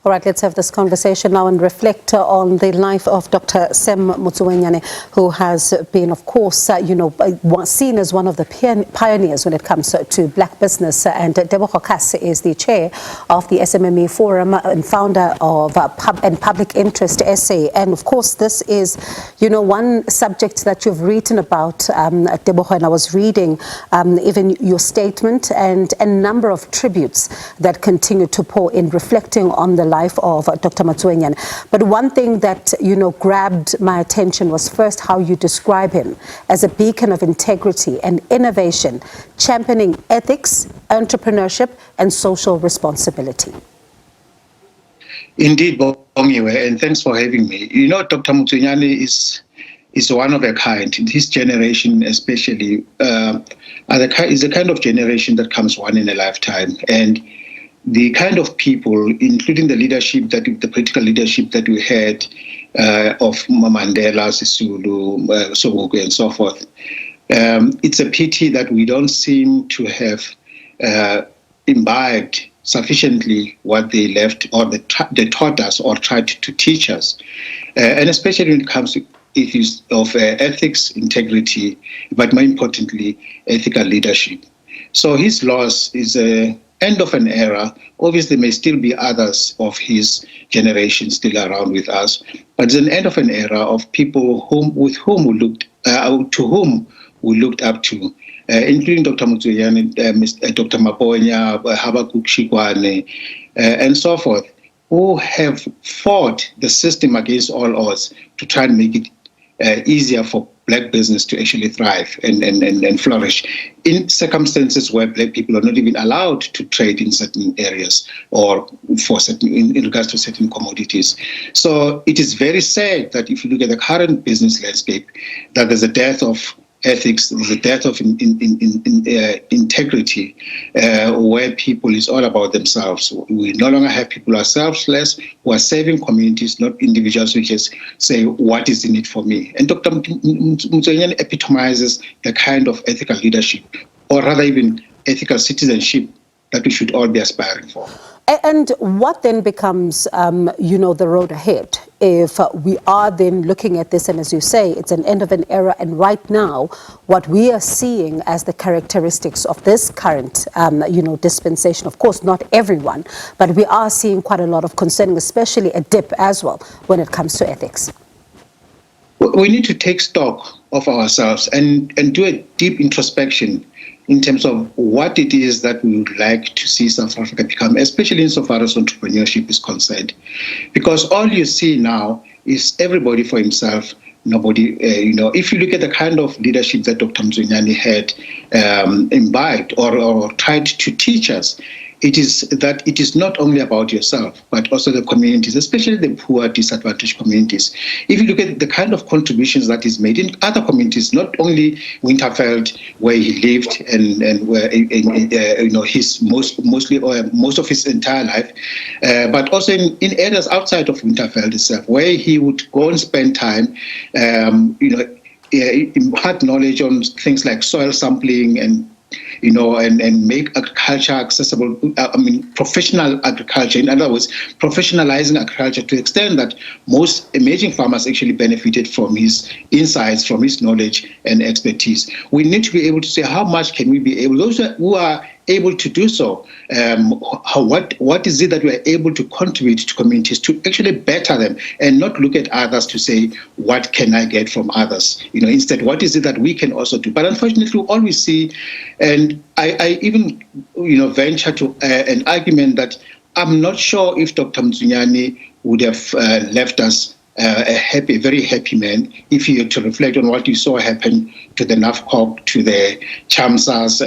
All right, let's have this conversation now and reflect on the life of Dr. Sam Motsuenyane, who has been, of course, seen as one of the pioneers when it comes to black business. And Teboho Khaas is the chair of the SMME Forum and founder of Public Interest SA. And, of course, this is, one subject that you've written about, Teboho, and I was reading even your statement and a number of tributes that continue to pour in, reflecting on the life of Dr. Motsuenyane. But one thing that, grabbed my attention was first how you describe him as a beacon of integrity and innovation, championing ethics, entrepreneurship, and social responsibility. Indeed, Bongiwe, and thanks for having me. Dr. Motsuenyane is one of a kind. His generation especially is the kind of generation that comes one in a lifetime. And the kind of people, including the political leadership that we had of Mandela, Sisulu, Sobukwe, and so forth, it's a pity that we don't seem to have imbibed sufficiently what they left or they taught us or tried to teach us. And especially when it comes to issues of ethics, integrity, but more importantly, ethical leadership. So his loss is a end of an era. Obviously, there may still be others of his generation still around with us, but it's an end of an era of people to whom we looked up to, including Dr. Motsuenyane, Dr. Maponya, Habakuk Shikwane, and so forth, who have fought the system against all odds to try and make it easier for black business to actually thrive and flourish in circumstances where black people are not even allowed to trade in certain areas or in regards to certain commodities. So it is very sad that if you look at the current business landscape, that there's a death of ethics, there's a death of integrity, where people is all about themselves. We no longer have people who are selfless, who are serving communities, not individuals who just say, what is in it for me? And Dr. Motsuenyane epitomizes the kind of ethical leadership, or rather even ethical citizenship, that we should all be aspiring for. And what then becomes, the road ahead if we are then looking at this, and as you say, it's an end of an era, and right now, what we are seeing as the characteristics of this current, dispensation, of course, not everyone, but we are seeing quite a lot of concerning, especially a dip as well when it comes to ethics. We need to take stock of ourselves and do a deep introspection in terms of what it is that we would like to see South Africa become, especially insofar as entrepreneurship is concerned. Because all you see now is everybody for himself, nobody, if you look at the kind of leadership that Dr. Motsuenyane had imbibed or tried to teach us, it is not only about yourself, but also the communities, especially the poor, disadvantaged communities. If you look at the kind of contributions that is made in other communities, not only Winterveld, where he lived and where most of his entire life, but also in areas outside of Winterveld itself, where he would go and spend time, impart knowledge on things like soil sampling and make agriculture accessible, professional agriculture. In other words, professionalizing agriculture to the extent that most emerging farmers actually benefited from his insights, from his knowledge and expertise. We need to be able to say, how much can we be able, those who are able to do so, what is it that we are able to contribute to communities to actually better them and not look at others to say, what can I get from others? Instead, what is it that we can also do? But unfortunately, all we see, and I even venture to an argument that I'm not sure if Dr. Motsuenyane would have left us a very happy man if you had to reflect on what you saw happen to the NAFCOC, to the CHAMSAs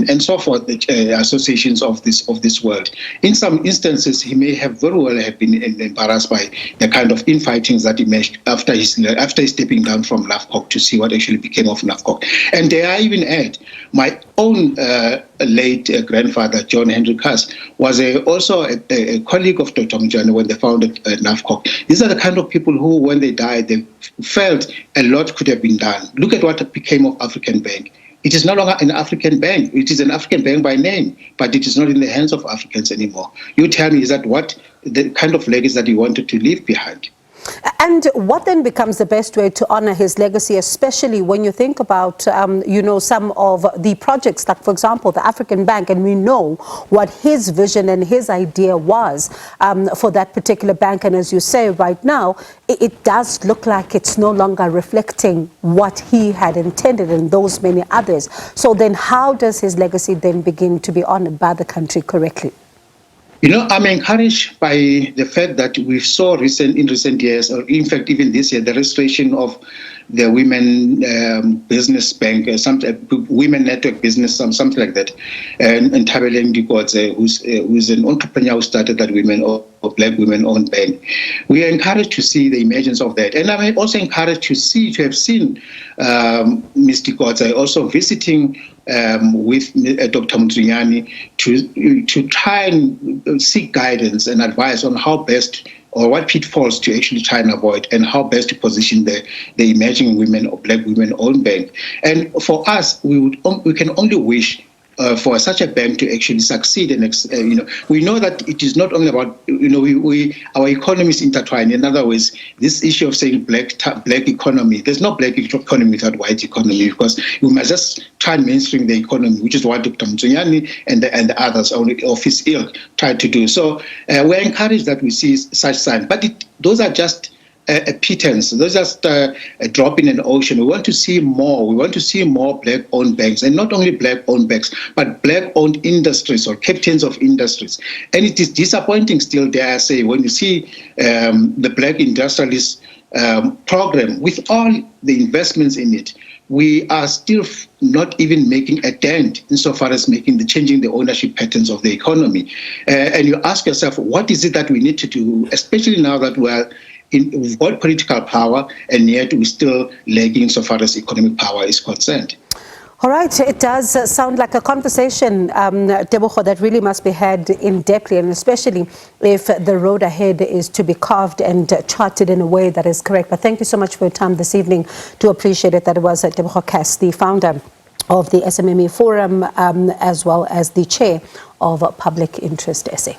and so forth, the associations of this world. In some instances, he may have very well have been embarrassed by the kind of infightings that emerged after his stepping down from NAFCOC to see what actually became of NAFCOC. And dare I even add, my own late grandfather, John Henry Khaas, was also a colleague of Dr. Motsuenyane when they founded NAFCOC. These are the kind of people who, when they died, they felt a lot could have been done. Look at what became of African Bank. it is no longer an African bank. It is an African bank by name, but it is not in the hands of Africans anymore. You tell me, is that what the kind of legacy that he wanted to leave behind? And what then becomes the best way to honor his legacy, especially when you think about, some of the projects, like, for example, the African Bank, and we know what his vision and his idea was for that particular bank. And as you say right now, it does look like it's no longer reflecting what he had intended and those many others. So then how does his legacy then begin to be honored by the country correctly? I'm encouraged by the fact that we saw in recent years, or in fact even this year, the registration of the Women Business Bank, Women Network Business, something like that, and Tabeleng Dikotse, who's an entrepreneur who started that Black women-owned bank. We are encouraged to see the emergence of that, and I'm also encouraged to have seen Ms. Dikotse also visiting with Dr. Motsuenyane to try and seek guidance and advice on how best, or what pitfalls to actually try and avoid, and how best to position the emerging women or Black women-owned bank. And for us, we can only wish for such a bank to actually succeed. And we know that it is not only about our economy is intertwined. In other words, this issue of saying black economy, there's no black economy without white economy, because we must just try and mainstream the economy, which is what Dr. Motsuenyane and the others of his ilk tried to do. So we're encouraged that we see such signs, but those are just a pittance. Those are just a drop in an ocean. We want to see more. We want to see more Black-owned banks, and not only Black-owned banks, but Black-owned industries or captains of industries. And it is disappointing still, dare I say, when you see the Black Industrialist program, with all the investments in it, we are still not even making a dent insofar as changing the ownership patterns of the economy. And you ask yourself, what is it that we need to do, especially now that we've got political power, and yet we're still lagging so far as economic power is concerned. All right, it does sound like a conversation, Teboho, that really must be had in depth, and especially if the road ahead is to be carved and charted in a way that is correct. But thank you so much for your time this evening. To appreciate it. That was Teboho Khaas, the founder of the SMME Forum, as well as the chair of Public Interest SA.